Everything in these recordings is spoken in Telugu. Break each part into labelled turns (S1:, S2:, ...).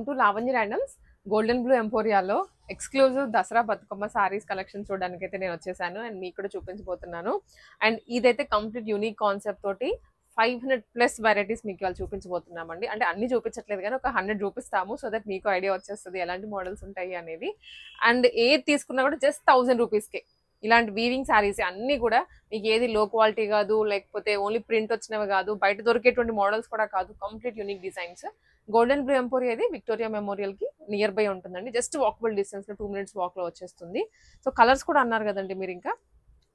S1: టు లావణ్య ర్యాండమ్స్ గోల్డెన్ బ్లూ ఎంపోరియాలో ఎక్స్క్లూజివ్ దసరా బతుకమ్మ సారీస్ కలెక్షన్ చూడడానికి అయితే నేను వచ్చేసాను అండ్ మీకు కూడా చూపించబోతున్నాను. అండ్ ఇదైతే కంప్లీట్ యూనిక్ కాన్సెప్ట్ తోటి 500+ వెరైటీస్ మీకు వాళ్ళు చూపించబోతున్నామండి. అంటే అన్ని చూపించట్లేదు కానీ ఒక 100 చూపిస్తాము, సో దట్ మీకు ఐడియా వచ్చేస్తుంది ఎలాంటి మోడల్స్ ఉంటాయి అనేది. అండ్ ఏది తీసుకున్నా కూడా జస్ట్ 1000 రూపీస్కే ఇలాంటి వీవింగ్ శారీస్ అన్ని కూడా మీకు ఏది లో క్వాలిటీ కాదు, లేకపోతే ఓన్లీ ప్రింట్ వచ్చినవి కాదు, బయట దొరికేటువంటి మోడల్స్ కూడా కాదు, complete unique designs. Golden blue emporia అది విక్టోరియా మెమోరియల్ కి నియర్ బై ఉంటుందండి. జస్ట్ వాకబుల్ డిస్టెన్స్ లో 2 minutes వాక్ లో వచ్చేస్తుంది. సో కలర్స్ కూడా అన్నారు కదండి మీరు. ఇంకా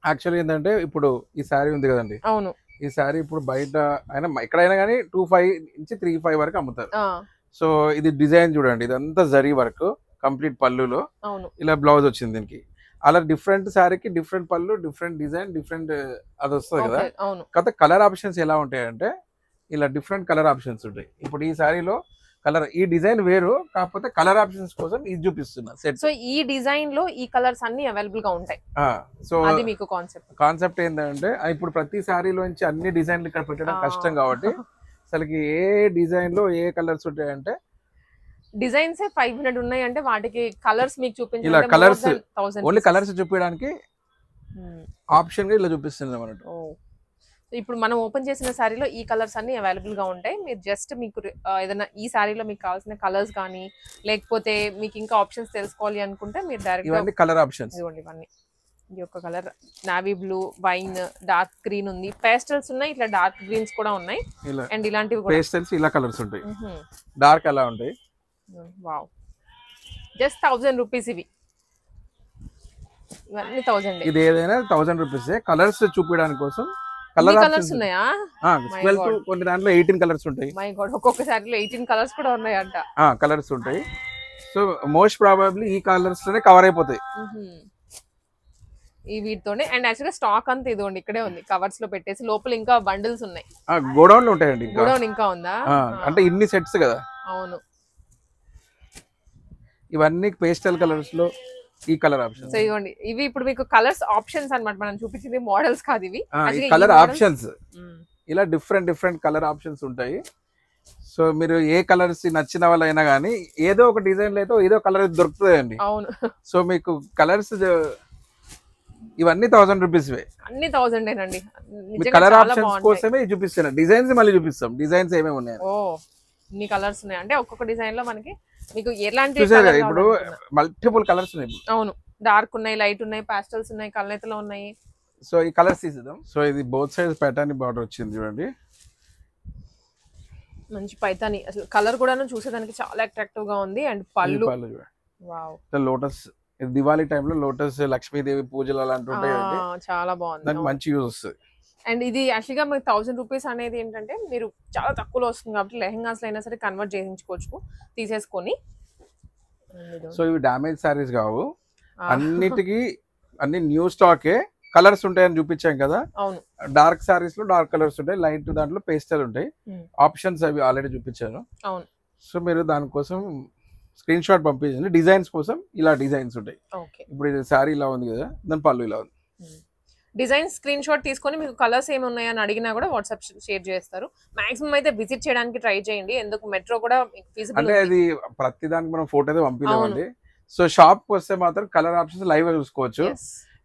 S2: యాక్చువల్లీ ఏంటంటే ఇప్పుడు ఈ శారీ ఉంది కదండి,
S1: అవును
S2: ఈ శారీ ఇప్పుడు బయట అయినా ఎక్కడైనా కానీ 25 నుంచి 35 వరకు అమ్ముతారు. సో ఇది డిజైన్ చూడండి, ఇదంతా జరీ వర్క్ కంప్లీట్ పళ్ళులో ఇలా బ్లౌజ్ వచ్చింది దీనికి. అలా డిఫరెంట్ శారీకి డిఫరెంట్ పళ్ళు, డిఫరెంట్ డిజైన్, డిఫరెంట్ అది వస్తుంది కదా. కాకపోతే కలర్ ఆప్షన్స్ ఎలా ఉంటాయంటే ఇలా డిఫరెంట్ కలర్ ఆప్షన్స్ ఉంటాయి. ఇప్పుడు ఈ శారీలో కలర్ ఈ డిజైన్ వేరు, కాకపోతే కలర్ ఆప్షన్స్ కోసం ఇది చూపిస్తున్నా సెట్.
S1: సో ఈ డిజైన్ లో ఈ కలర్స్ అన్ని అవైలబుల్ గా ఉంటాయి.
S2: సో
S1: అది మీకు కాన్సెప్ట్
S2: ఏంటంటే ఇప్పుడు ప్రతి శారీలోంచి అన్ని డిజైన్లు ఇక్కడ పెట్టడం కష్టం కాబట్టి అసలుకి ఏ డిజైన్ లో ఏ కలర్స్ ఉంటాయంటే
S1: డిజైన్స్ 500 ఉన్నాయి అంటే వాటికి కలర్స్ మీకు చూపించాలి.
S2: ఇలా కలర్స్ ఓన్లీ కలర్స్ చూపించడానికి ఆప్షన్ గా ఇలా చూపిస్తుంది అన్నమాట.
S1: ఇప్పుడు మనం ఓపెన్ చేసిన శారీలో ఈ కలర్స్ అన్ని అవైలబుల్ గా ఉంటాయి. మీరు జస్ట్ మీకు ఏదైనా ఈ శారీలో మీకు కావాల్సిన కలర్స్ కానీ లేకపోతే మీకు ఇంకా ఆప్షన్స్ తెలుసుకోవాలి అనుకుంటే మీరు డైరెక్ట్
S2: కలర్ ఆప్షన్స్
S1: ఇవన్నీ. ఈ యొక్క colour navy blue, wine, dark green ఉంది, పేస్టల్స్ ఉన్నాయి, ఇట్లా డార్క్ గ్రీన్స్ కూడా ఉన్నాయి. అండ్ ఇలాంటివి
S2: పేస్టల్స్ ఇలా కలర్స్ ఉంటాయి, డార్క్ అలా ఉంటాయి.
S1: వావ్, జస్ట్ 1000 రూపీస్ ఇవి. ఇవన్నీ 1000.
S2: ఇది ఏదైనా 1000 రూపీస్. కలర్స్ చూపించడానికి కోసం
S1: కలర్స్ ఉన్నాయా?
S2: కొన్ని దాంట్లో 18 కలర్స్ ఉంటాయి.
S1: మై గాడ్, ఒక్కొక్క సారీలో 18 కలర్స్ కూడా ఉన్నాయంట.
S2: కలర్స్ ఉంటాయి. సో మోస్ట్ ప్రాబబ్లీ ఈ కలర్స్ లోనే కవర్ అయిపోతాయి
S1: ఈ వీటితోనే. అండ్ యాక్చువల్గా స్టాక్ అంతా ఇదిగోండి ఇక్కడే ఉంది, కవర్స్ లో పెట్టేసి. లోపల ఇంకా బండిల్స్ ఉన్నాయి,
S2: గోడౌన్ లో ఉంటాయండి.
S1: గోడౌన్ ఇంకా ఉందా?
S2: అంటే ఇన్ని సెట్స్ కదా.
S1: అవును,
S2: ఇవన్నీ పేస్టల్ కలర్స్ లో ఈ కలర్ ఆప్షన్స్.
S1: ఇవ్వండి, ఇవి ఇప్పుడు మీకు కలర్స్ ఆప్షన్స్ అన్నమాట. మనం చూపించింది మోడల్స్ కాదు ఇవి,
S2: కలర్ ఆప్షన్స్. ఇలా డిఫరెంట్ కలర్ ఆప్షన్స్ ఉంటాయి. సో మీరు ఏ కలర్స్ నచ్చిన వాళ్ళైనా కానీ ఏదో ఒక డిజైన్ లో ఏదో కలర్ దొరుకుతాయండి.
S1: అవును.
S2: సో మీకు కలర్స్ ఇవన్నీ 1000 రూపీస్.
S1: అన్ని 1000 ఏనండి.
S2: కలర్ ఆప్షన్స్ కోసమే చూపిస్తున్నా. డిజైన్స్ మళ్ళీ చూపిస్తాం, డిజైన్స్ ఏమేమి ఉన్నాయి.
S1: ఇన్ని కలర్స్ ఉన్నాయి అంటే ఒక్కొక్క డిజైన్ లో మనకి మీకు ఎలాంటి
S2: ఇప్పుడు మల్టిపుల్ కలర్స్ ఉన్నాయి.
S1: అవును, డార్క్ ఉన్నాయి, లైట్ ఉన్నాయి, పాస్టల్స్ ఉన్నాయి, కలనేతలో ఉన్నాయి.
S2: సో ఈ కలర్స్ తీసేద్దాం. సో ఇది బోత్ సైడ్స్ ప్యాటర్న్ బార్డర్ వచ్చింది చూడండి,
S1: మంచి పైతాని. అసలు కలర్ కూడా చూసేదానికి చాలా అట్రాక్టివ్ గా ఉంది. అండ్ పళ్ళు వావ్,
S2: లోటస్ దివాళీ టైంలో లోటస్ లక్ష్మీదేవి పూజలు అలాంటి ఉంటాయి,
S1: చాలా బాగుంది,
S2: దానికి మంచి యూజ్ వస్తుంది.
S1: అండ్ ఇది యాక్చువల్గా మీకు 1000 రూపీస్ అనేది ఏంటంటే మీరు చాలా తక్కువలో వస్తుంది కాబట్టి లెహెంగాస్ అయినా సరే కన్వర్ట్ చేయించుకోవచ్చు తీసేసుకొని.
S2: సో ఇవి డామేజ్ సారీస్ కావు, అన్నిటికీ అన్ని న్యూ స్టాకే. కలర్స్ ఉంటాయని చూపించాం కదా.
S1: అవును,
S2: డార్క్ సారీస్ లో డార్క్ కలర్స్ ఉంటాయి, లైట్ దాంట్లో పేస్టల్ ఉంటాయి. ఆప్షన్స్ అవి ఆల్రెడీ చూపించాను.
S1: అవును.
S2: సో మీరు దానికోసం స్క్రీన్ షాట్ పంపించండి. డిజైన్స్ కోసం ఇలా డిజైన్స్ ఉంటాయి. ఇప్పుడు ఇది సారీ ఇలా ఉంది కదా, దాని పళ్ళు ఇలా ఉంది.
S1: డిజైన్ స్క్రీన్ షాట్ తీసుకొని మీకు కలర్స్ ఏమి ఉన్నాయని అడిగినా కూడా వాట్సాప్ షేర్ చేస్తారు. మాక్సిమం అయితే విజిట్ చేయడానికి ట్రై చేయండి, ఎందుకు మెట్రో కూడా
S2: అంటే అది ప్రతి దానికి మనం ఫోటో అయితే పంపించలేమండి. సో షాప్ కి వస్తే మాత్రం కలర్ ఆప్షన్స్ లైవ్ గా చూసుకోవచ్చు,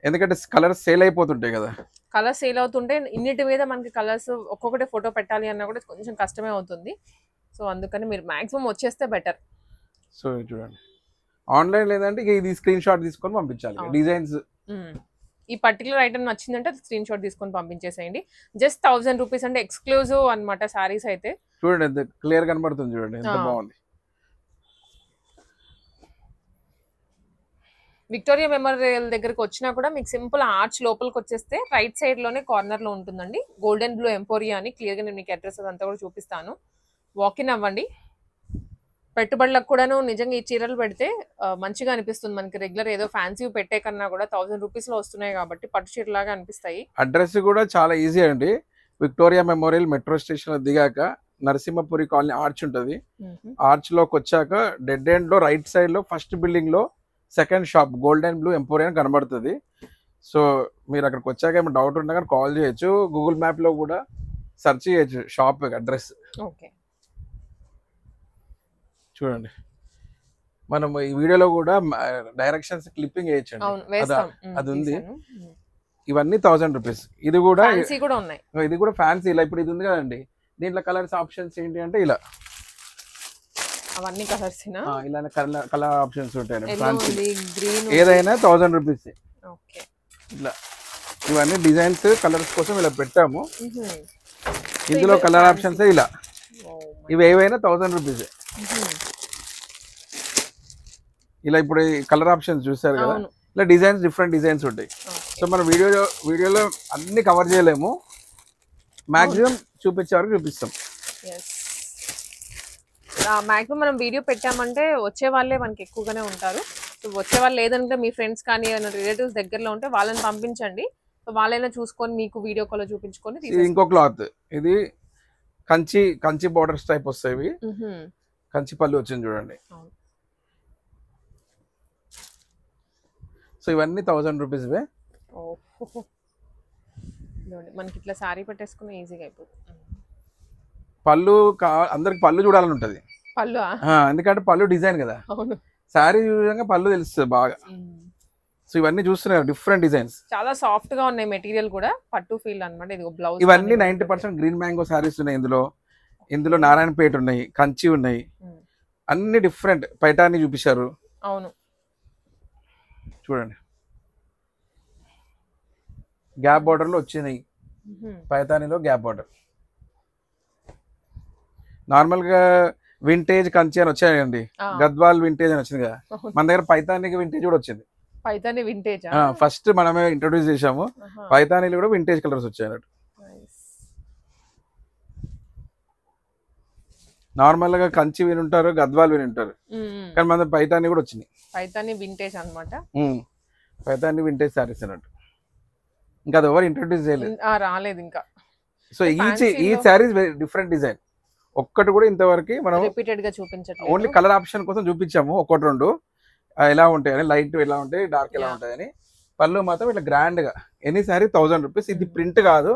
S2: ఎందుకంటే కలర్స్ సేల్ అయిపోతుంటాయి కదా.
S1: కలర్స్ సేల్ అవుతుంటే ఇన్నిటి మీద మనకి కలర్స్ ఒక్కొక్కటి ఫోటో పెట్టాలి అన్నా కూడా కొంచెం కష్టమే అవుతుంది. సో అందుకని మీరు మాక్సిమం వచ్చేస్తే బెటర్.
S2: సో చూడండి, ఆన్లైన్ లేదంటే ఇది స్క్రీన్ షాట్ తీసుకొని పంపించాలి. డిజైన్స్
S1: ఈ పర్టికులర్ ఐటమ్ నచ్చిందంటే స్క్రీన్ షాట్ తీసుకొని పంపించేసేయండి. జస్ట్ 1000 రూపీస్ అంటే ఎక్స్క్లూజివ్ అనమాట సారీస్ అయితే.
S2: చూడండి ఎంత క్లియర్ కనబడుతుంది, చూడండి ఎంత బాగుంది.
S1: విక్టోరియా మెమోరియల్ దగ్గరకు వచ్చినా కూడా మీకు సింపుల్ ఆర్చ్ లోపలికి వచ్చేస్తే రైట్ సైడ్ లోనే కార్నర్ లో ఉంటుందండి గోల్డెన్ బ్లూ ఎంపోరియా అని. క్లియర్ గా నేను మీకు అడ్రస్ అదంతా కూడా చూపిస్తాను, వాకిన్ అవ్వండి. పెట్టుబడులకు కూడాను నిజంగా ఈ చీరలు పెడితే మంచిగా అనిపిస్తుంది మనకి. రెగ్యులర్ ఏదో ఫ్యాన్సీ పెట్టే కన్నా కూడా 1000 రూపీస్ లో వస్తున్నాయి కాబట్టి పట్టు చీరలాగా అనిపిస్తాయి.
S2: అడ్రస్ కూడా చాలా ఈజీ అండి. విక్టోరియా మెమోరియల్ మెట్రో స్టేషన్ దిగాక నరసింహపురి కాలనీ ఆర్చ్ ఉంటుంది. ఆర్చ్ లోకి వచ్చాక డెడ్ ఎండ్ లో రైట్ సైడ్ లో ఫస్ట్ బిల్డింగ్ లో second shop golden blue emporia కనబడుతుంది. సో మీరు అక్కడికి వచ్చాక ఏమైనా డౌట్ ఉన్నా కానీ కాల్ చేయొచ్చు, గూగుల్ మ్యాప్ లో కూడా సెర్చ్ చేయొచ్చు షాప్ అడ్రస్.
S1: ఓకే,
S2: చూడండి మనం ఈ వీడియోలో కూడా డైరెక్షన్స్ క్లిప్పింగ్ వేయచ్చండి, అది ఉంది. ఇవన్నీ 1000 రూపీస్. ఇది కూడా
S1: ఉన్నాయి,
S2: ఇది కూడా ఫ్యాన్సీ. ఇలా ఇప్పుడు ఇది ఉంది కదండి, దీంట్లో కలర్స్ ఆప్షన్స్ ఏంటి అంటే ఇలా
S1: అవన్నీ కలర్స్
S2: ఇలానే కలర్ ఆప్షన్స్ ఉంటాయి. ఏదైనా 1000 రూపీస్. ఇట్లా ఇవన్నీ డిజైన్స్ కలర్స్ కోసం ఇలా పెట్టాము. ఇందులో కలర్ ఆప్షన్స్ ఇలా, ఇవి ఏవైనా 1000 రూపీస్. ఇలా ఇప్పుడు కలర్ ఆప్షన్స్ చూసారు కదా, ఇలా డిజైన్స్ డిఫరెంట్ డిజైన్స్ ఉంటాయి. సో మన వీడియోలో అన్ని కవర్ చేయలేము, మాక్సిమం చూపించే వరకు చూపిస్తాం.
S1: మాక్సిమం మనం వీడియో పెట్టామంటే వచ్చే వాళ్ళే మనకి ఎక్కువగానే ఉంటారు. సో వచ్చే వాళ్ళు లేదంటే మీ ఫ్రెండ్స్ కానీ రిలేటివ్స్ దగ్గరలో ఉంటే వాళ్ళని పంపించండి. సో వాళ్ళైనా చూసుకొని మీకు వీడియో కాల్ చూపించుకొని.
S2: ఇంకో క్లాత్, ఇది కంచి బోర్డర్స్ టైప్ వస్తాయి, కంచి పళ్ళు వచ్చింది చూడండి. సో ఇవన్నీ 1000 రూపీస్.
S1: మనకి ఇట్లా సారీ పెట్టేసుకుని ఈజీగా అయిపోతుంది.
S2: పళ్ళు అందరికి పళ్ళు చూడాలని ఉంటది,
S1: పళ్ళు
S2: ఎందుకంటే పళ్ళు డిజైన్ కదా, సారీ చూడంగా పళ్ళు తెలుస్తుంది బాగా. సో ఇవన్నీ చూస్తున్నారు డిఫరెంట్ డిజైన్స్,
S1: చాలా సాఫ్ట్ గా ఉన్నాయి, మెటీరియల్ కూడా పట్టు ఫీల్ అన్నమాట. ఇది బ్లౌజ్.
S2: ఇవన్నీ 90% గ్రీన్ మ్యాంగో సారీస్ ఉన్నాయి. ఇందులో నారాయణపేట ఉన్నాయి, కంచి ఉన్నాయి, అన్ని డిఫరెంట్. పైటాని చూపించారు.
S1: అవును,
S2: చూడండి గ్యాప్ బార్డర్ లో వచ్చినాయి, పైతానిలో గ్యాప్ బార్డర్. నార్మల్ గా వింటేజ్ కంచి అని వచ్చాయండి, గద్వాల్ వింటేజ్ అని వచ్చింది కదా, మన దగ్గర పైతానికి వింటేజ్ కూడా వచ్చింది.
S1: పైతాని వింటేజ్
S2: ఫస్ట్ మనమే ఇంట్రొడ్యూస్ చేసాము. పైతానీలు కూడా వింటేజ్ కలర్స్ వచ్చాయి అన్నట్టు. నార్మల్ గా కంచి వినుంటారు, గద్వాల్ వినుంటారు, కానీ మన పైతాని కూడా వచ్చింది.
S1: పైతాని వింటేజ్ అన్నమాట,
S2: పైతాని వింటేజ్ సారీస్ అన్నట్టు. ఇంకా అది ఎవరు ఇంట్రొడ్యూస్ చేయలేదు,
S1: రాలేదు ఇంకా.
S2: సో ఈ సారీస్ డిఫరెంట్ డిజైన్, ఒక్కటి కూడా ఇంతవరకు మనం
S1: రిపీటెడ్ గా చూపించట్లేదు.
S2: ఓన్లీ కలర్ ఆప్షన్ కోసం చూపించాము, ఒకటి రెండు ఎలా ఉంటాయని, లైట్ ఎలా ఉంటాయి, డార్క్ ఎలా ఉంటాయని. పళ్ళు మాత్రం ఇట్లా గ్రాండ్ గా ఎనీ సారీ 1000 రూపీస్. ఇది ప్రింట్ కాదు,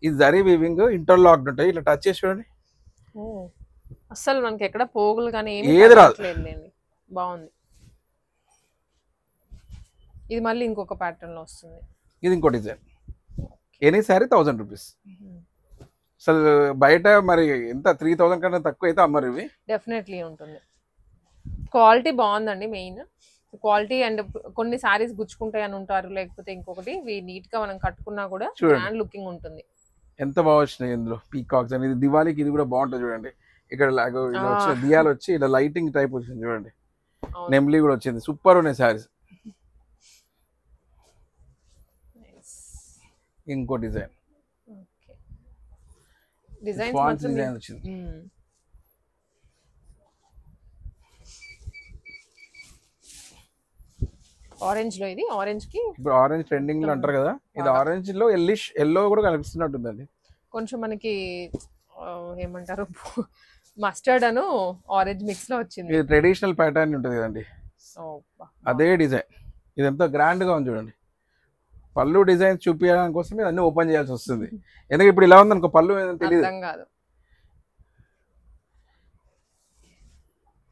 S2: ఇది జరీ వీవింగ్, ఇంటర్లాక్డ్ ఉంటాయి. ఇట్లా టచ్ చేసి చూడండి,
S1: అసలు మనకి ఎక్కడ పోగులు కానీ
S2: ఏది రాదు.
S1: బాగుంది. ఇది మళ్ళీ ఇంకొక ప్యాటర్న్ లో వస్తుంది.
S2: ఇది ఇంకో డిజైన్. Any sorry 1000 rupees. అసలు బయట మరి ఎంత 3000 కన్నా తక్కువ అయితే అమ్మరు ఇవి.
S1: డెఫినెట్లీ ఉంటుంది. క్వాలిటీ బాగుందండి, మెయిన్ క్వాలిటీ. అండ్ కొన్ని సారీస్ గుచ్చుకుంటాయి అని ఉంటారు, లేకపోతే ఇంకొకటి నీట్ గా మనం కట్టుకున్నా కూడా గ్రాండ్ లుకింగ్ ఉంటుంది.
S2: ఎంత బాగా వచ్చినాయి ఇందులో పీకాక్స్ అనేది. దివాళీకి ఇది కూడా బాగుంటుంది చూడండి. ఇక్కడ దియాలు వచ్చి ఇలా లైటింగ్ టైప్ వచ్చింది చూడండి, నెమ్లీ కూడా వచ్చింది. సూపర్ ఉన్నాయి సారీస్. ఇంకో డిజైన్
S1: డిజైన్
S2: వచ్చింది.
S1: ఆరెంజ్ లో, ఇది ఆరెంజ్ కి
S2: ఇప్పుడు ఆరెంజ్ ట్రెండింగ్ లో అంటారు కదా, ఇది ఆరెంజ్ లో ఎల్లో కూడా కనిపిస్తున్నట్టుంది.
S1: కొంచెం మనకి ఏమంటారు, మస్టర్డ్ అను ఆరెంజ్ మిక్స్ లో వచ్చింది.
S2: ఇది ట్రెడిషనల్ ప్యాటర్న్ ఉంటుంది కదండి, అదే డిజైన్. ఇది ఎంత గ్రాండ్ గా ఉంది చూడండి. పళ్ళు డిజైన్ చూపించడం కోసం ఇది అన్ని ఓపెన్ చేయాల్సి వస్తుంది, ఎందుకంటే ఇప్పుడు ఇలా ఉంది అనుకో పళ్ళు తెలియదు.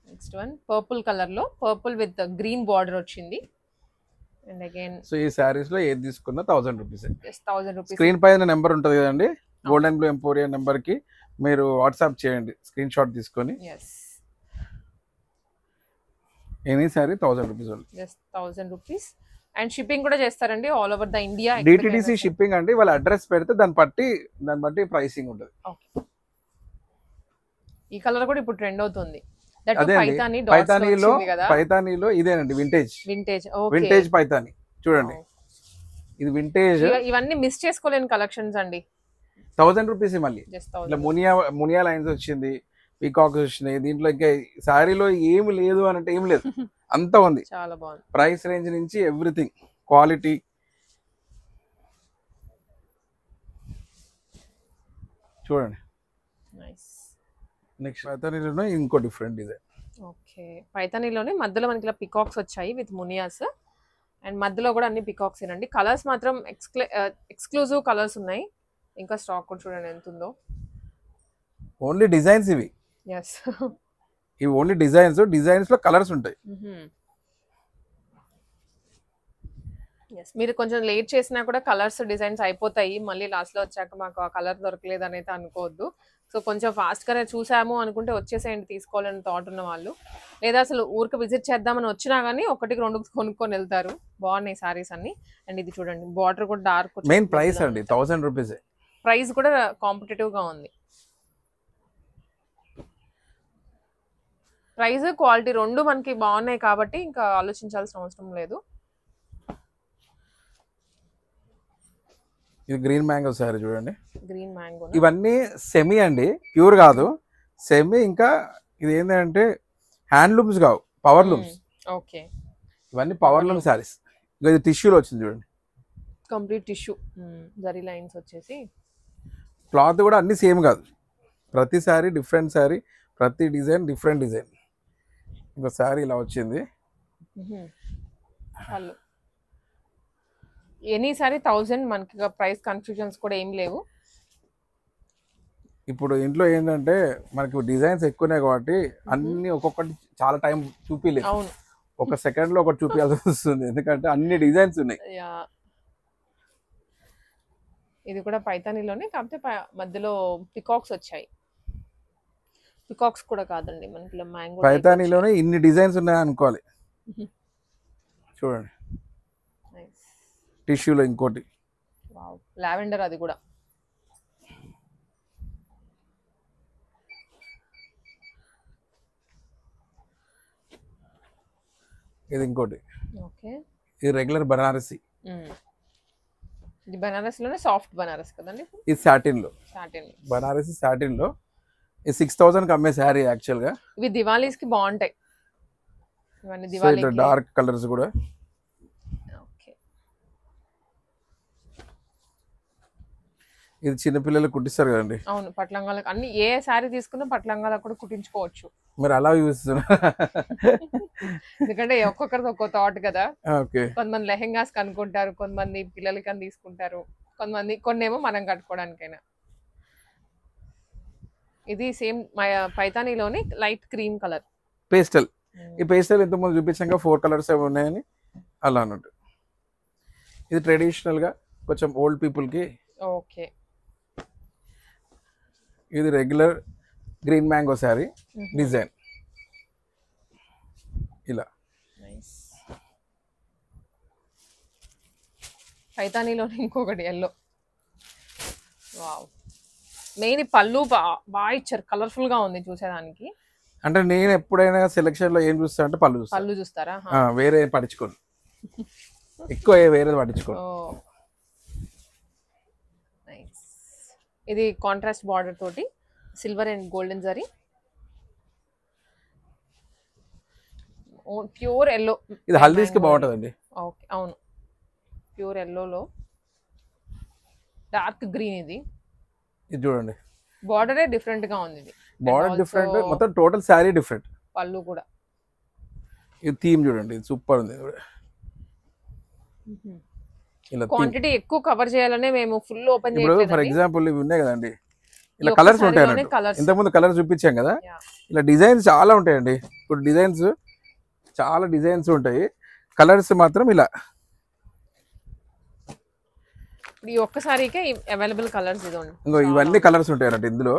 S1: నెక్స్ట్ వన్ పర్పుల్ కలర్ లో, పర్పుల్ విత్ గ్రీన్ బార్డర్ వచ్చింది. అండ్ అగైన్
S2: సో ఈ సారీస్ లో ఏది తీసుకున్నా 1000 రూపీస్.
S1: 1000 రూపీస్.
S2: స్క్రీన్ పైన నెంబర్ ఉంటుంది కదండి, గోల్డెన్ బ్లూ ఎంపోరియా నెంబర్ కి మీరు వాట్సాప్ చేయండి, స్క్రీన్ షాట్ తీసుకొని. Any sorry 1000 rupees.
S1: Just 1000 rupees. And shipping కూడా చేస్తారండి all over the India.
S2: DTDC shipping అండి, వాళ్ళ అడ్రస్ పెడితే దాన్ని బట్టి ప్రైసింగ్ ఉంటుంది.
S1: ఈ కలర్ కూడా ఇప్పుడు ట్రెండ్ అవుతుంది.
S2: పైతానీలో ఇదేనండి వింటేజ్ పైతాని చూడండి. ఇది వింటేజ్.
S1: ఇవన్నీ మిస్ చేసుకోలేని కలెక్షన్స్ అండి.
S2: 1000 రూపీస్. మళ్ళీ ఇట్లా మునియా లైన్స్ వచ్చింది, పీకాక్స్ వచ్చినాయి. దీంట్లో ఇంకా శారీలో ఏమి లేదు అని అంటే ఏం లేదు, అంతా ఉంది.
S1: చాలా బాగుంది.
S2: ప్రైస్ రేంజ్ నుంచి ఎవ్రీథింగ్, క్వాలిటీ. చూడండి. నెక్స్ట్ పైతానీలోనే ఇంకో డిఫరెంట్ డిజైన్.
S1: ఓకే, పైతానీలోనే మధ్యలో మనకి ఇలా పికాక్స్ వచ్చాయి విత్ మునియాస్. అండ్ మధ్యలో కూడా అన్ని పికాక్స్ ఏనండి. కలర్స్ మాత్రం ఎక్స్క్లూజివ్ కలర్స్ ఉన్నాయి. ఇంకా స్టాక్ కూడా చూడండి ఎంత ఉందో.
S2: ఓన్లీ డిజైన్స్ ఇవి. ఇవి ఓన్లీ డిజైన్స్ లో కలర్స్ ఉంటాయి.
S1: మీరు కొంచెం లేట్ చేసినా కూడా కలర్స్ డిజైన్స్ అయిపోతాయి, మళ్ళీ లాస్ట్ లో వచ్చాక మాకు ఆ కలర్ దొరకలేదు అనేది అనుకోవద్దు. సో కొంచెం ఫాస్ట్ గానే చూసాము అనుకుంటే వచ్చేసేయండి తీసుకోవాలని థాట్ ఉన్న వాళ్ళు, లేదా అసలు ఊరికి విజిట్ చేద్దామని వచ్చినా కానీ ఒకటికి 2 కొనుక్కొని వెళ్తారు. బాగున్నాయి సారీస్ అన్ని. అండ్ ఇది చూడండి బార్డర్ కూడా డార్క్,
S2: మెయిన్ ప్రైస్ అండి 1000 రూపీస్.
S1: ప్రైస్ కూడా కాంపిటేటివ్ గా ఉంది. ప్రైస్ క్వాలిటీ రెండు మనకి బాగున్నాయి కాబట్టి ఇంకా ఆలోచించాల్సిన అవసరం లేదు.
S2: ఇది గ్రీన్ మ్యాంగో సారీ చూడండి.
S1: గ్రీన్ మ్యాంగో
S2: ఇవన్నీ సెమీ అండి, ప్యూర్ కాదు, సెమీ. ఇంకా ఇది ఏంటంటే హ్యాండ్లూమ్స్ కావు, పవర్ లూమ్స్.
S1: ఓకే,
S2: ఇవన్నీ పవర్ లూమ్ సారీస్. ఇది టిష్యూలో వచ్చింది చూడండి,
S1: కంప్లీట్ టిష్యూ జరీ లైన్స్ వచ్చేసి.
S2: క్లాత్ కూడా అన్ని సేమ్ కాదు, ప్రతి సారీ డిఫరెంట్ సారీ, ప్రతి డిజైన్ డిఫరెంట్ డిజైన్. ఇంకో సారీ ఇలా వచ్చింది.
S1: ఎనీ సారీ 1000, మనకి ప్రైస్ కన్ఫ్యూజన్స్ కూడా ఏం లేవు.
S2: ఇప్పుడు ఇంట్లో ఏంటంటే మనకి డిజైన్స్ ఎక్కువనే కాబట్టి అన్ని ఒక్కొక్కటి చాలా టైం చూపిలేదు.
S1: అవును,
S2: ఒక సెకండ్ లో ఒకటి చూపించాల్సి వస్తుంది, ఎందుకంటే అన్ని డిజైన్స్ ఉన్నాయి.
S1: ఇది కూడా పైతానీలోనే, కాకపోతే మధ్యలో పికాక్స్ వచ్చాయి. పికాక్స్ కూడా కాదండి మనకి మ్యాంగో.
S2: పైతానీలోనే ఇన్ని డిజైన్స్ ఉన్నాయి అనుకోవాలి. చూడండి టిష్యూలో ఇంకోటి
S1: లావెండర్, అది కూడా
S2: ఇది ఇంకోటి.
S1: ఓకే,
S2: ఇది రెగ్యులర్ బనారసి.
S1: ఇది బనారస్ లోనే సాఫ్ట్ బనారస్ కదండి.
S2: ఇది సాటిన్ లో,
S1: సాటిన్
S2: బనారసి సాటిన్ లో. ఇది 6000 కి అమ్మే శారీ యాక్చువల్ గా.
S1: ఇవి దివాళీస్ కి బాగుంటాయి, ఇవన్నీ దివాళీ
S2: డార్క్ కలర్స్ కూడా. ఇది చిన్నపిల్లలు కుట్టిస్తారు కదండి.
S1: అవును, పట్లంగాలకు అన్ని, ఏ శారీ తీసుకున్నా పట్లంగాలకు కూడా కుట్టించుకోవచ్చు.
S2: మరి అలా చూస్తున్నా,
S1: ఎందుకంటే ఒక్కొక్కరిది ఒక్కో థాట్ కదా.
S2: ఓకే,
S1: కొంతమంది లెహెంగాస్ కనుక్కుంటారు, కొంతమంది పిల్లలకి అని తీసుకుంటారు, కొంతమంది కొన్నేమో మనం కట్టుకోవడానికైనా. ఇది సేమ్ పైతానీలోని లైట్ క్రీమ్ కలర్
S2: పేస్టల్. ఈ పేస్టల్ ఇంతకుముందు చూపించాక 4 కలర్స్ ఏమి ఉన్నాయని అలా అన్నట్టు. ఇది ట్రెడిషనల్ గా కొంచెం ఓల్డ్ పీపుల్ కి.
S1: ఓకే,
S2: ఇది regular green mango sari design ఇలా.
S1: పైతానీలోని ఇంకొకటి ఎల్లో. వావ్, మెయిన్ పళ్ళు బాగా ఇచ్చారు, కలర్ఫుల్ గా ఉంది చూసేదానికి.
S2: అంటే నేను ఎప్పుడైనా సెలెక్షన్ లో ఏం చూస్తా అంటే పళ్ళు
S1: చూస్తారా,
S2: వేరే పట్టించుకోను, ఎక్కువ వేరే పట్టించుకోను.
S1: ఇది కాంట్రాస్ట్ బార్డర్ తోటి silver and golden zari, pure yellow.
S2: ఇది హల్దీస్ కి బాగుంటదండి.
S1: ఓకే, అవును, ప్యూర్ ఎల్లోలో డార్క్ గ్రీన్. ఇది
S2: చూడండి,
S1: బార్డరే డిఫరెంట్ గా ఉంది. ఇది
S2: బార్డర్ డిఫరెంట్, మొత్తం టోటల్ శారీ డిఫరెంట్.
S1: పళ్ళు కూడా
S2: ఇది థీమ్ చూడండి, సూపర్ ఉంది.
S1: క్వాంటిటీ ఎక్కువ కవర్ చేయాలనే మేము ఫుల్ ఓపెన్ చేయలేదు.
S2: ఫర్ ఎగ్జాంపుల్ ఇవి ఉన్నాయి కదండి, ఇలా కలర్స్ ఉంటాయి. ఇంతకుముందు కలర్స్ చూపించాం కదా, ఇలా డిజైన్స్ చాలా ఉంటాయండి. ఇప్పుడు డిజైన్స్ చాలా డిజైన్స్ ఉంటాయి, కలర్స్ మాత్రం ఇలా.
S1: ఈ ఒక్కసారికే అవైలబుల్ కలర్స్ ఇదండి.
S2: ఇంకో ఇవన్నీ కలర్స్ ఉంటాయి అన్నట్టు ఇందులో.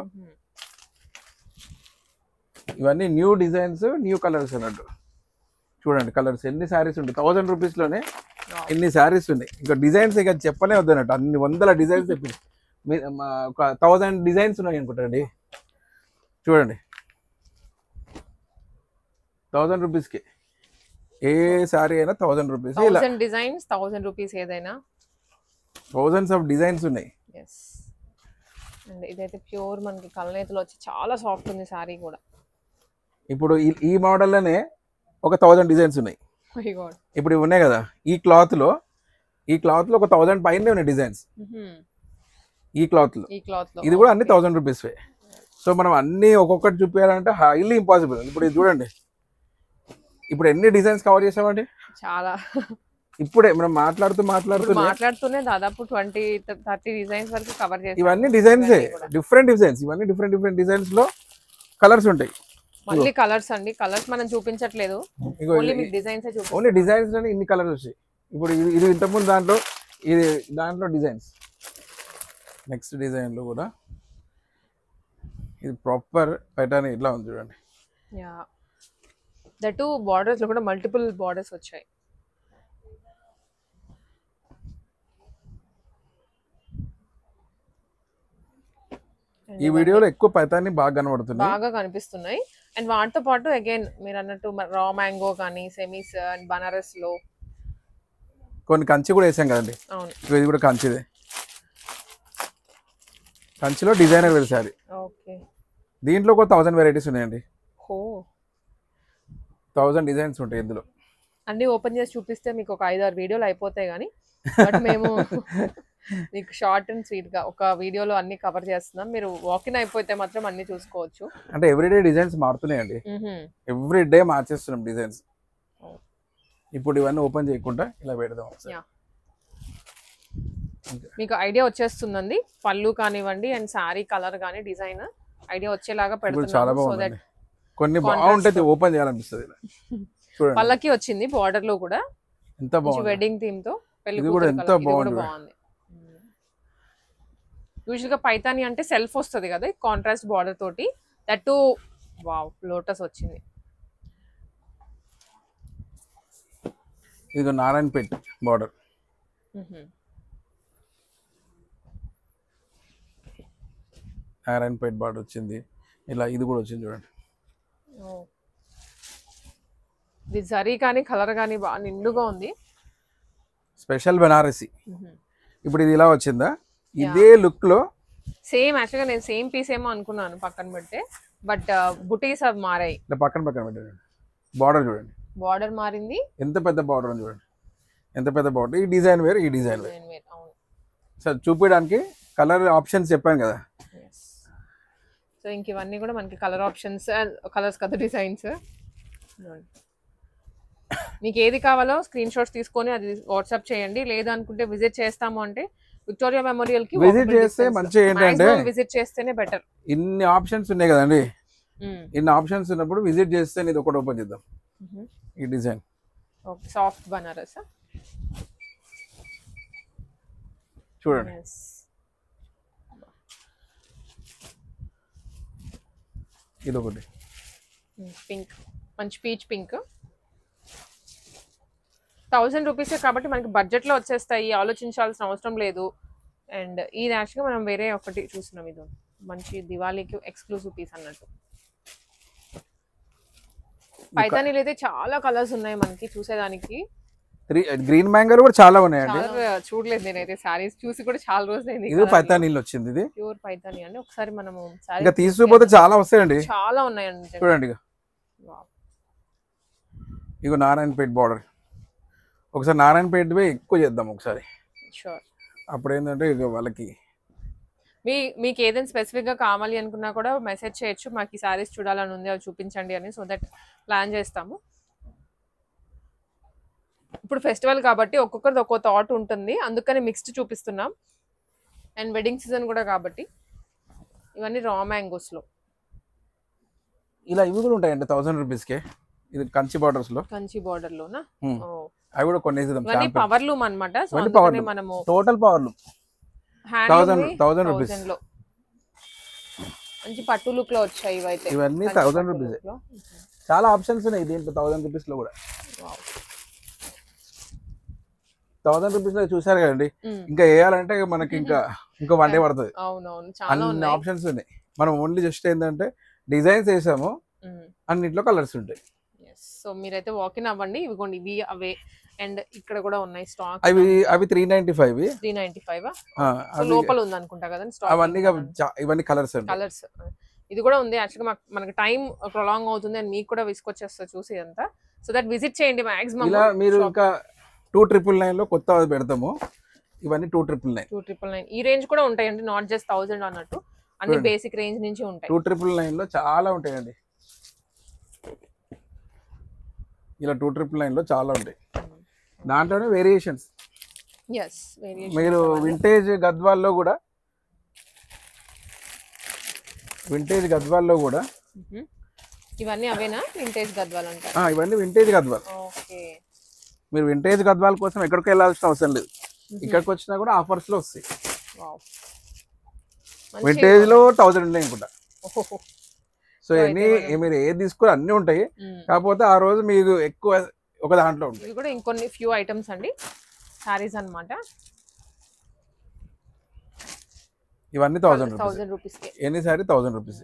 S2: ఇవన్నీ న్యూ డిజైన్స్, న్యూ కలర్స్ అన్నట్టు. చూడండి కలర్స్ ఎన్ని శారీస్ ఉంటాయి, 1000 రూపీస్ లోనే ఎన్ని శారీస్ ఉన్నాయి. ఇంకా డిజైన్స్ ఇక చెప్పనే వద్దు అన్నట్టు, అన్ని వందల డిజైన్స్ చెప్పింది. ఒక 1000 డిజైన్స్ ఉన్నాయి అనుకుంటాండి. చూడండి 1000 రూపీస్కి ఏ శారీ అయినా 1000 రూపీస్.
S1: 1000 డిజైన్స్ 1000 రూపీస్, ఏదైనా
S2: థౌజండ్స్ ఆఫ్ డిజైన్స్ ఉన్నాయి.
S1: అండ్ ఇదైతే ప్యూర్ మనకి కలనేతలో వచ్చి చాలా సాఫ్ట్ ఉంది శారీ కూడా.
S2: ఇప్పుడు ఈ మోడల్లోనే ఒక 1000 డిజైన్స్ ఉన్నాయి. ఇప్పుడు ఇవి ఉన్నాయి కదా, ఈ క్లాత్ లో ఒక 1000 పైన ఉన్నాయి డిజైన్స్. ఈ క్లాత్ లో ఇది కూడా అన్ని 1000 రూపీస్. సో మనం అన్ని ఒక్కొక్కటి చూపించాలంటే హైలీ ఇంపాసిబుల్. ఇప్పుడు ఇది చూడండి, ఇప్పుడు ఎన్ని డిజైన్స్ కవర్ చేసామండి,
S1: చాలా.
S2: ఇప్పుడే మనం మాట్లాడుతూనే
S1: దాదాపు 20-30 డిజైన్స్ వరకు కవర్ చేసాం.
S2: ఇవన్నీ డిజైన్స్, డిఫరెంట్ డిజైన్స్. ఇవన్నీ డిఫరెంట్ డిజైన్స్ లో కలర్స్ ఉంటాయి.
S1: మళ్ళీ కలర్స్ అండి, కలర్స్ మనం చూపించట్లేదు, ఓన్లీ మీకు డిజైన్స్ చూపిస్తాం.
S2: ఓన్లీ డిజైన్స్ లోనే ఇన్ని కలర్స్ వచ్చాయి. ఇప్పుడు ఇది ఇంతకుముందు దాంట్లో డిజైన్స్. నెక్స్ట్ డిజైన్ లో కూడా ఇది ప్రాపర్ పైటాని ఇట్లా ఉంది చూడండి.
S1: యా, దట్ బార్డర్స్ లో కూడా మల్టిపుల్ బార్డర్స్ వచ్చాయి.
S2: ఈ వీడియోలో ఎక్కువ పైతాని బాగా కనబడుతుంది,
S1: బాగా కనిపిస్తున్నాయి. అండ్ వాటితో పాటు అగైన్ మీరు అన్నట్టు రా మ్యాంగో కానీ సెమీస్ అండ్ బనారస్ లో
S2: కొన్ని కంచి కూడా వేసాం కదండి.
S1: అవును,
S2: ఇది కూడా కంచిదే. కంచిలో డిజైనర్ వేర్ శారీ.
S1: ఓకే,
S2: దీంట్లో ఒక 1000 వెరైటీస్ ఉన్నాయండి.
S1: ఓ
S2: 1000 డిజైన్స్ ఉంటాయి ఇందులో.
S1: అన్ని ఓపెన్ చేసి చూపిస్తే మీకు ఒక 5-6 వీడియోలు అయిపోతాయి, కానీ బట్ మేము మీకు షార్ట్ అండ్ స్వీట్ గా ఒక వీడియోలో అన్ని కవర్ చేస్తున్నాం. మీరు వాకిన్ అయిపోతే మాత్రం అన్ని చూసుకోవచ్చు.
S2: అంటే ఎవ్రీడే డిజైన్స్ మారుతున్నాయండి, ఎవ్రీడే మార్చేస్తున్నాం డిజైన్స్. ఇప్పుడు ఇవన్నీ ఓపెన్ చేయకుండా ఇలా పెడదాం.
S1: మీకు ఐడియా వచ్చేస్తుందండి, పళ్ళు కానివ్వండి అండ్ శారీ కలర్ కానీ డిజైన్ ఐడియా వచ్చేలాగా పెడుతున్నాం.
S2: చాలా బాగుంది, కొన్ని బాగుంటాయి, ఓపెన్ చేయాలనిపిస్తుంది. చూడండి
S1: పళ్ళకి వచ్చింది బార్డర్ లో కూడా,
S2: ఎంత బాగుంది,
S1: వెడ్డింగ్ థీమ్ తో పెళ్లి
S2: కూడా ఎంత బాగుంది.
S1: యూజువల్ గా పైతాని అంటే సెల్ఫ్ వస్తుంది కదా కాంట్రాస్ట్ బార్డర్ తోటి, దట్ వావ్ లోటస్ వచ్చింది.
S2: ఇది నారాయణపేట్ బార్డర్. నారాయణపేట్ బార్డర్ వచ్చింది, ఇలా ఇది కూడా వచ్చింది చూడండి.
S1: ఇది జరీ కానీ కలర్ కానీ బాగా నిండుగా ఉంది,
S2: స్పెషల్ బెనారసి. ఇప్పుడు ఇది ఇలా వచ్చిందా, ఇదే లుక్ లో
S1: సేమ్. యాక్చువల్గా నేను సేమ్ పీస్ ఏమో అనుకున్నాను పక్కన పెడితే, బట్ బుటీస్ అవి మారాయి.
S2: పక్కన పెట్టండి, బార్డర్ చూడండి,
S1: బార్డర్ మారింది,
S2: ఎంత పెద్ద బార్డర్ చూడండి, ఎంత పెద్ద బార్డర్. ఈ డిజైన్ వేరు, ఈ డిజైన్ వేరు. సార్ చూపించడానికి కలర్ ఆప్షన్స్ చెప్పాను కదా.
S1: సో ఇంక ఇవన్నీ కూడా మనకి కలర్ ఆప్షన్స్, కలర్స్ కదా డిజైన్స్. మీకు ఏది కావాలో స్క్రీన్ షాట్స్ తీసుకొని అది వాట్సాప్ చేయండి. లేదు అనుకుంటే విజిట్ చేస్తాము అంటే విక్టోరియా మెమోరియల్ కి
S2: విజిట్ చేస్తే మంచిగా ఏంటంటే
S1: విజిట్ చేస్తేనే బెటర్.
S2: ఇన్ని ఆప్షన్స్ ఉన్నాయి కదండి, ఇన్ని ఆప్షన్స్ ఉన్నప్పుడు విజిట్ చేస్తే ఇది ఒకటి ఓపెన్ చేద్దాం. ఈ డిజైన్
S1: సాఫ్ట్ బనారస్
S2: చూడండి, ఇది ఒకటి
S1: పింక్, మంచి పీచ్ పింక్. 1000 రూపీసే కాబట్టి మనకి బడ్జెట్ లో వచ్చేస్తాయి, ఆలోచించాల్సిన అవసరం లేదు. అండ్ ఇది యాక్చువల్గా మనం వేరే ఒకటి చూస్తున్నాం, ఇది మంచి దివాళీకి ఎక్స్క్లూసివ్ పీస్ అన్నట్టు. పైతానీలు అయితే చాలా కలర్స్ ఉన్నాయి మనకి చూసేదానికి.
S2: గ్రీన్ మ్యాంగోలు కూడా చాలా ఉన్నాయండి,
S1: చూడలేదు నేనైతే. సారీస్ చూసి కూడా చాలా రోజులైంది.
S2: ఇది పైతానీలు వచ్చింది, ఇది
S1: ప్యూర్ పైతానీ అండి. ఒకసారి మనము
S2: ఇంకా తీసుకుపోతే చాలా వస్తాయండి,
S1: చాలా ఉన్నాయండి
S2: చూడండి. ఇగో నారాయణపేట్ బార్డర్, ఒకసారి నారాయణపేట ఎక్కువ చేద్దాం ఒకసారి.
S1: షూర్.
S2: అప్పుడు ఏంటంటే ఇక వాళ్ళకి
S1: మీకు ఏదైనా స్పెసిఫిక్ గా కావాలి అనుకున్నా కూడా మెసేజ్ చేయొచ్చు, మాకు ఈ సారీస్ చూడాలని ఉంది అవి చూపించండి అని. సో దట్ ప్లాన్ చేస్తాము. ఇప్పుడు ఫెస్టివల్ కాబట్టి ఒక్కొక్కరిది ఒక్కో థాట్ ఉంటుంది, అందుకని మిక్స్డ్ చూపిస్తున్నాం. అండ్ వెడ్డింగ్ సీజన్ కూడా కాబట్టి ఇవన్నీ రా మ్యాంగోస్ లో
S2: ఇలా ఇవి కూడా ఉంటాయండి 1000 రూపీస్కే. ఇది కంచి బార్డర్స్ లో,
S1: కంచి బార్డర్ లోనా?
S2: అవి కూడా కొన్ని
S1: పవర్ లూమ్ అన్నమాట. సో మనము
S2: టోటల్ పవర్ లూమ్ 1000 రూపీస్
S1: లో మంచి పట్టు లుక్ లో వచ్చాయి ఇవైతే.
S2: ఇవన్నీ 1000 రూపీస్. చాలా ఆప్షన్స్ ఉన్నాయి దీంట్లో 1000 రూపీస్ లో కూడా. 1000 రూపీస్ లో చూసారు కదండి, ఇంకా వేయాలంటే మనకి ఇంకా 1 డే పడుతుంది.
S1: అవునవును,
S2: అన్ని ఆప్షన్స్ ఉన్నాయి. మనం ఓన్లీ జస్ట్ ఏంటంటే డిజైన్స్ వేసాము, అన్నిట్లో కలర్స్ ఉంటాయి.
S1: సో మీరైతే వాకిన్ అవ్వండి. ఇవిగోండి ఇవి అవే. అండ్ ఇక్కడ కూడా ఉన్నాయి స్టాక్.
S2: అవి 395.
S1: 395 లోపల ఉంది అనుకుంటా కదా స్టాక్.
S2: అవన్నీ ఇవన్నీ కలర్స్
S1: కలర్స్. ఇది కూడా ఉంది. యాక్చువల్గా మనకి టైం ప్రొలాంగ్ అవుతుంది అండ్ మీకు కూడా విసుకొచ్చేస్తా చూసి ఇదంతా. సో దట్ విజిట్ చేయండి మాక్సిమం.
S2: ఇలా మీరు ఇంకా 2999 లో కొత్త పెడతాము. ఇవన్నీ 2999.
S1: 2999 ఈ రేంజ్ కూడా ఉంటాయండి, నాట్ జస్ట్ 1000 అన్నట్టు. అన్ని బేసిక్ రేంజ్ నుంచి ఉంటాయి.
S2: 2999 లో చాలా ఉంటాయండి. ఇలా 2999 లో చాలా ఉంటాయి. దాంట్లోనే వేరియేషన్స్. మీరు వింటేజ్ గద్వాల్లో కూడా
S1: ఇవన్నీ అవేనా వింటేజ్ గద్వాల్ అంటారు?
S2: ఇవన్నీ వింటేజ్ గద్వాల్.
S1: ఓకే.
S2: మీరు వింటేజ్ గద్వాల్ కోసం ఎక్కడికి వెళ్ళాల్సిన అవసరం లేదు, ఇక్కడికి వచ్చినా కూడా ఆఫర్స్ లో వస్తాయి. వింటేజ్ లో 1000 ఉన్నాయి అనుకుంటా. సో ఎన్ని మీరు ఏది తీసుకుని అన్ని ఉంటాయి, కాకపోతే ఆ రోజు మీకు ఎక్కువ ఒక దాంట్లో ఉంటాయి.
S1: ఇవి కూడా ఇంకొన్ని ఫ్యూ ఐటమ్స్ అండి, సారీస్ అన్నమాట.
S2: ఇవన్నీ 1000 రూపీస్.
S1: రూపీస్
S2: ఎన్ని సారీ 1000 రూపీస్.